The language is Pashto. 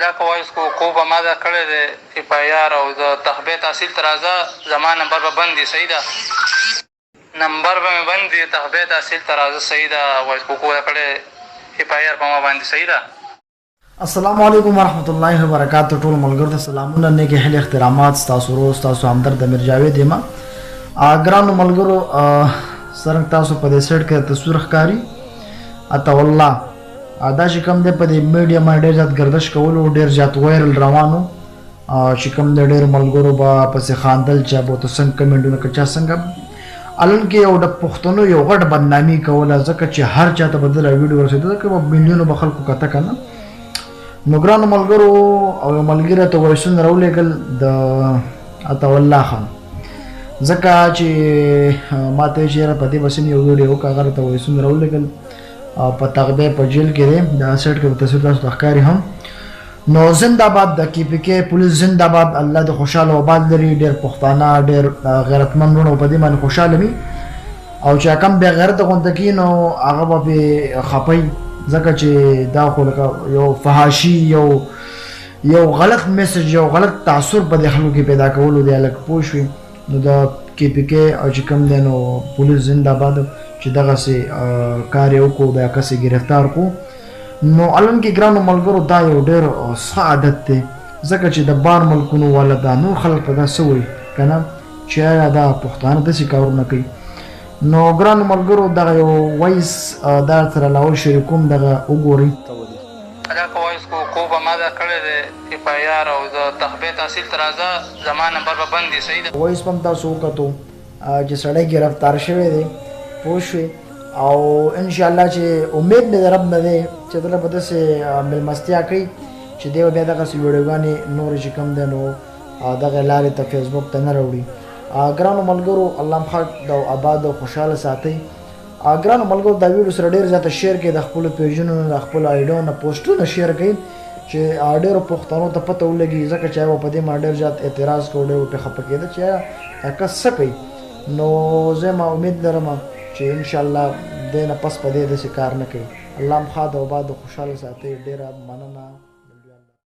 دا کوایس کو خوب ما دا کړی دی اف آی آر او د تخبیه تحصیل ته راځه زما نمبر به بند دي صحیح ده نمبر به مې بند دي تخبیه تحصیل ته راځه صحیح ده وایس کو دا کړی اف آی آر په ما باندې صحیح ده. السلام علیکم ورحمۃ اللہ وبرکاتہ. ټول ملګرو ته سلامونه نیک هیلې احترامات. تاسو روز تاسو همدرد امیر جاوید یم. ګرانو ملګرو څرنګه تاسو په دې سیټ کې تصویر ښکاري اته والله دا چې کوم دی په دې میډیا باندې ډېر زیات گردش کولو ډېر زیات وایرل روانو چې کوم دی ډېر ملګرو به پسې خاندل چې به ورته څنګه کمنټونه که چا څنګه الن کې یو د پښتنو یو غټ بدنامي کوله ځکه چې هر چا ته به دله ویډیو ورسېده ځکه به میلیونو به خلکو کته که نه. نو ګرانو ملګرو او یو ملګري ته وایسونه راولېږل د عطاالله خان ځکه چې ما ته یې چې یاره په دې بسې مې یو ویډیو وکړه هغه راته وایسونه راولېږل په تغبیه په جیل کې دی دا سیټ کې تصویر تاسو ته ښکاري هم. نو زنده باد د کې پی کې پولیس زنده باد. الله د خوشحاله آباد لري. ډېر پښتانه ډېر غیرتمند وروڼه په دې باندې خوشحاله وي او چې کم بې غیرته غونډه کي نو هغه به پرې خفه وي ځکه چې دا خو لکه یو فحاشي یو غلط میسج یو غلط تاثر په دې خلکو کې پیدا کولو دی لکه پوه شوي. نو د کې پی کې او چې کوم دی نو پولیس زنده باد چې دغسې کار یې وکړو بیا کس یې ګرفتار کړو. نو الن کې ګرانو ملګرو دا یو ډېر ښه عادت دی ځکه چې د بار ملکونو والا دا نور خلک په دا څه وایي که نه چې آیا دا پښتانه داسې کارونه کوي. نو ګرانو ملګرو دغه یو وایس دا سره لاول شریکوم دغه وګورئ. دا کوایس کو خوب ما دا کړی دی اف آی آر او د تخبیه تحصیل ته راځه زما نمبر به بند دي صحیح ده. وایس په هم تاسو وکتو چې سړی ګرفتار شوی دی پوه شوې او انشاءالله چې امید مې د رب نه دی چې دله به داسې مېلمستیا کوي چې دی به بیا دغسې ویډیوګانې نورې چې کوم دی نو دغه لارې ته فیسبوک ته نه راوړي. ګرانو ملګرو الله مو ښه او آباد او خوشحاله ساتئ. ګرانو ملګرو دا ویډیو سره ډېر زیاته شیر کړئ د خپلو پیجونو نه د خپلو آیډیو نه پوسټونه شیر کړئ چې ډېرو پښتنو ته پته ولګي ځکه چې هغه په دې باندې ډېر زیات اعتراض کوو ډېر ورپې خفه کېده چې دا کس څه کوي. نو زه ما امید لرم چې انشاءالله دې نه پس په دې داسې کار نه کوي. الله مو ښاد او آباد او خوشحاله ساتئ. ډېره مننه.